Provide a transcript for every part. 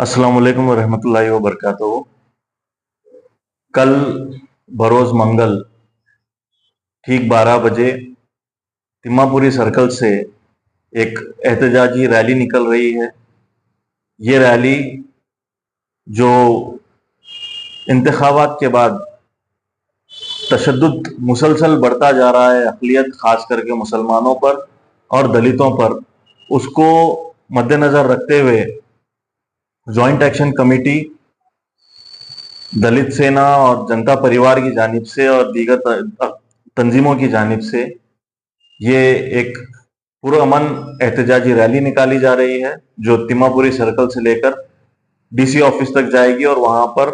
अस्सलाम वालेकुम वरहमतुल्लाहि वबरकातुहू। कल बरोज मंगल ठीक 12 बजे तिम्मापुरी सर्कल से एक एहतजाजी रैली निकल रही है। ये रैली जो इंतखाबात के बाद तशद्दुद मुसलसल बढ़ता जा रहा है अक़लियत खास करके मुसलमानों पर और दलितों पर, उसको मद्देनज़र रखते हुए जॉइंट एक्शन कमेटी, दलित सेना और जनता परिवार की जानिब से और दीगर तंजीमों की जानिब से ये एक पुरअमन एहतजाजी रैली निकाली जा रही है जो तिम्मापुरी सर्कल से लेकर डीसी ऑफिस तक जाएगी और वहां पर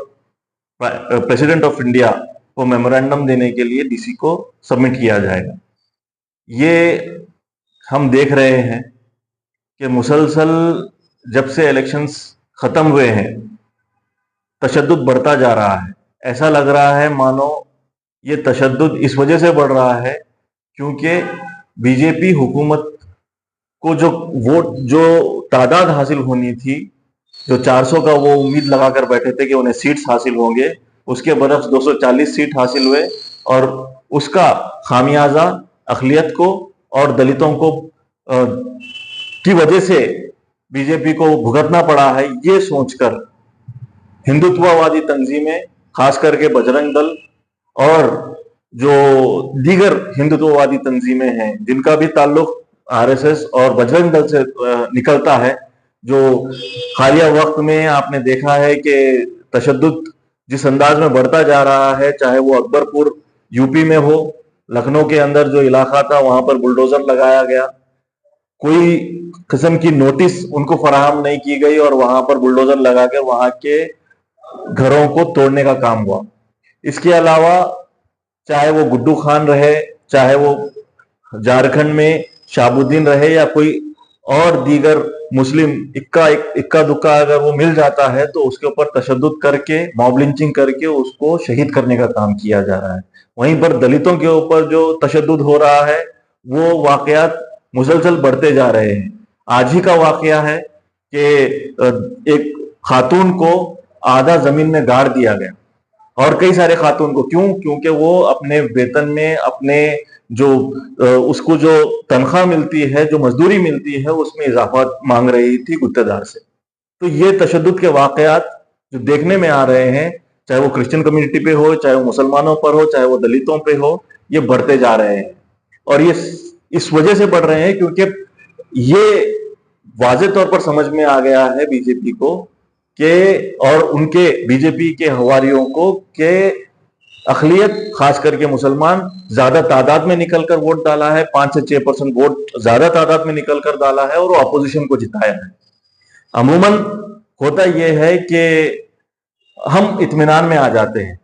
प्रेसिडेंट ऑफ इंडिया को मेमोरेंडम देने के लिए डीसी को सबमिट किया जाएगा। ये हम देख रहे हैं कि मुसलसल जब से इलेक्शंस खत्म हुए हैं तशद्दुद बढ़ता जा रहा है। ऐसा लग रहा है मानो ये तशद्दुद इस वजह से बढ़ रहा है क्योंकि बीजेपी हुकूमत को जो तादाद हासिल होनी थी, जो 400 का वो उम्मीद लगाकर बैठे थे कि उन्हें सीट्स हासिल होंगे, उसके बरक्स 240 सीट हासिल हुए और उसका खामियाजा अक़लियत को और दलितों को की वजह से बीजेपी को भुगतना पड़ा है। ये सोचकर हिंदुत्ववादी तंजीमें, खास करके बजरंग दल और जो दीगर हिंदुत्ववादी तंजीमें हैं जिनका भी ताल्लुक आरएसएस और बजरंग दल से निकलता है, जो हालिया वक्त में आपने देखा है कि तशद्दुद जिस अंदाज में बढ़ता जा रहा है, चाहे वो अकबरपुर यूपी में हो, लखनऊ के अंदर जो इलाका था वहां पर बुलडोजर लगाया गया, कोई किस्म की नोटिस उनको फराहम नहीं की गई और वहां पर बुलडोजर लगाकर वहां के घरों को तोड़ने का काम हुआ। इसके अलावा चाहे वो गुड्डू खान रहे, चाहे वो झारखंड में शाहबुद्दीन रहे या कोई और दीगर मुस्लिम इक्का दुक्का अगर वो मिल जाता है तो उसके ऊपर तशद्दुद करके, मॉब लिंचिंग करके उसको शहीद करने का काम किया जा रहा है। वहीं पर दलितों के ऊपर जो तशद्दुद हो रहा है वो वाकयात मुसलसल बढ़ते जा रहे हैं। आज ही का वाकया है कि एक खातून को आधा जमीन में गाड़ दिया गया और कई सारे खातून को, क्योंकि वो अपने वेतन में, अपने जो उसको जो तनख्वाह मिलती है, जो मजदूरी मिलती है, उसमें इजाफा मांग रही थी गुत्तेदार से। तो ये तशद्दुद के वाकयात जो देखने में आ रहे हैं, चाहे वो क्रिश्चियन कम्युनिटी पे हो, चाहे वो मुसलमानों पर हो, चाहे वो दलितों पे हो, ये बढ़ते जा रहे हैं। और ये इस वजह से बढ़ रहे हैं क्योंकि ये वाज़ेह तौर पर समझ में आ गया है बीजेपी को के और उनके बीजेपी के हवारियों को के अक़लियत खास करके मुसलमान ज्यादा तादाद में निकलकर वोट डाला है, 5 से 6% वोट ज्यादा तादाद में निकलकर डाला है और वो अपोजिशन को जिताया है। अमूमन होता यह है कि हम इत्मीनान में आ जाते हैं,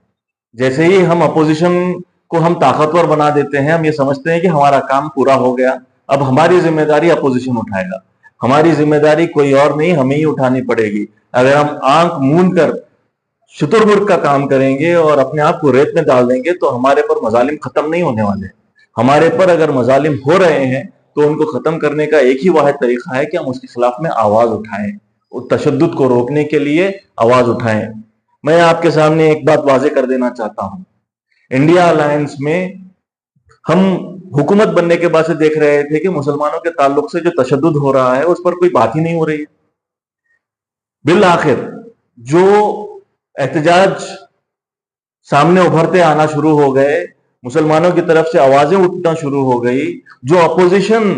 जैसे ही हम अपोजिशन को हम ताकतवर बना देते हैं, हम ये समझते हैं कि हमारा काम पूरा हो गया, अब हमारी जिम्मेदारी अपोजिशन उठाएगा, हमारी जिम्मेदारी कोई और नहीं, हमें ही उठानी पड़ेगी। अगर हम आंख मूंद कर शुतुरमुर्ग का काम करेंगे और अपने आप को रेत में डाल देंगे तो हमारे पर मजालिम खत्म नहीं होने वाले। हमारे पर अगर मजालिम हो रहे हैं तो उनको खत्म करने का एक ही वाहिद तरीका है कि हम उसके खिलाफ में आवाज उठाएं, तशद्दुद को रोकने के लिए आवाज उठाएं। मैं आपके सामने एक बात वाजे कर देना चाहता हूं, इंडिया अलायंस में हम हुकूमत बनने के बाद से देख रहे थे कि मुसलमानों के ताल्लुक से जो तशद्दुद हो रहा है उस पर कोई बात ही नहीं हो रही है। बिल आखिर जो एहतजाज सामने उभरते आना शुरू हो गए, मुसलमानों की तरफ से आवाजें उठना शुरू हो गई, जो अपोजिशन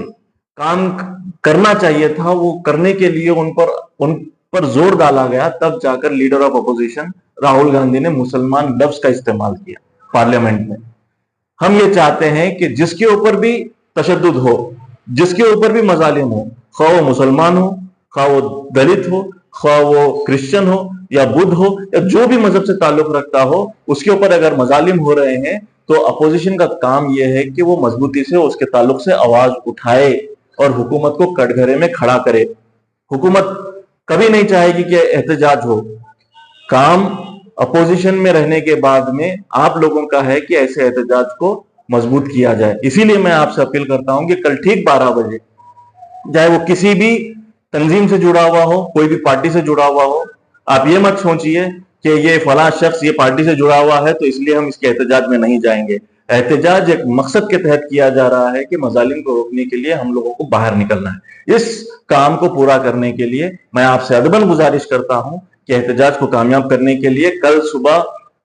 काम करना चाहिए था वो करने के लिए उन पर जोर डाला गया, तब जाकर leader of opposition Rahul Gandhi ने मुसलमान लफ्ज का इस्तेमाल किया पार्लियामेंट में। हम ये चाहते हैं कि जिसके ऊपर भी तशद्दुद हो, जिसके ऊपर भी मजालिम हो, खा वो मुसलमान हो, खा वो दलित हो, खा वो क्रिश्चियन हो या बुद्ध हो या जो भी मजहब से ताल्लुक रखता हो, उसके ऊपर अगर मजालिम हो रहे हैं तो अपोजिशन का काम यह है कि वो मजबूती से उसके ताल्लुक से आवाज उठाए और हुकूमत को कटघरे में खड़ा करे। हुकूमत कभी नहीं चाहेगी कि एहतजाज हो। काम अपोजिशन में रहने के बाद में आप लोगों का है कि ऐसे एहतजाज को मजबूत किया जाए। इसीलिए मैं आपसे अपील करता हूं कि कल ठीक 12 बजे, चाहे वो किसी भी तंजीम से जुड़ा हुआ हो, कोई भी पार्टी से जुड़ा हुआ हो, आप ये मत सोचिए कि ये फला शख्स ये पार्टी से जुड़ा हुआ है तो इसलिए हम इसके एहतजाज में नहीं जाएंगे। एहतजाज एक मकसद के तहत किया जा रहा है कि मजालिम को रोकने के लिए हम लोगों को बाहर निकलना है। इस काम को पूरा करने के लिए मैं आपसे अदबन गुजारिश करता हूं कि एहतजाज को कामयाब करने के लिए कल सुबह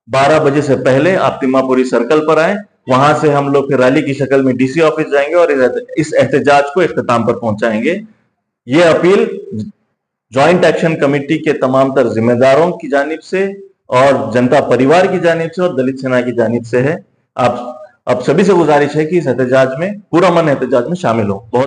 12 बजे से पहले आप तिम्मापुरी सर्कल पर आए। वहां से हम लोग फिर रैली की शक्ल में डीसी ऑफिस जाएंगे और इस एहतजाज को इख्तिताम पर पहुंचाएंगे। ये अपील ज्वाइंट एक्शन कमेटी के तमाम तर जिम्मेदारों की जानिब से और जनता परिवार की जानिब से और दलित सेना की जानिब से है। आप सभी से गुजारिश है कि इस एहतजाज में पूरा मन एहतजाज में शामिल हो। बहुत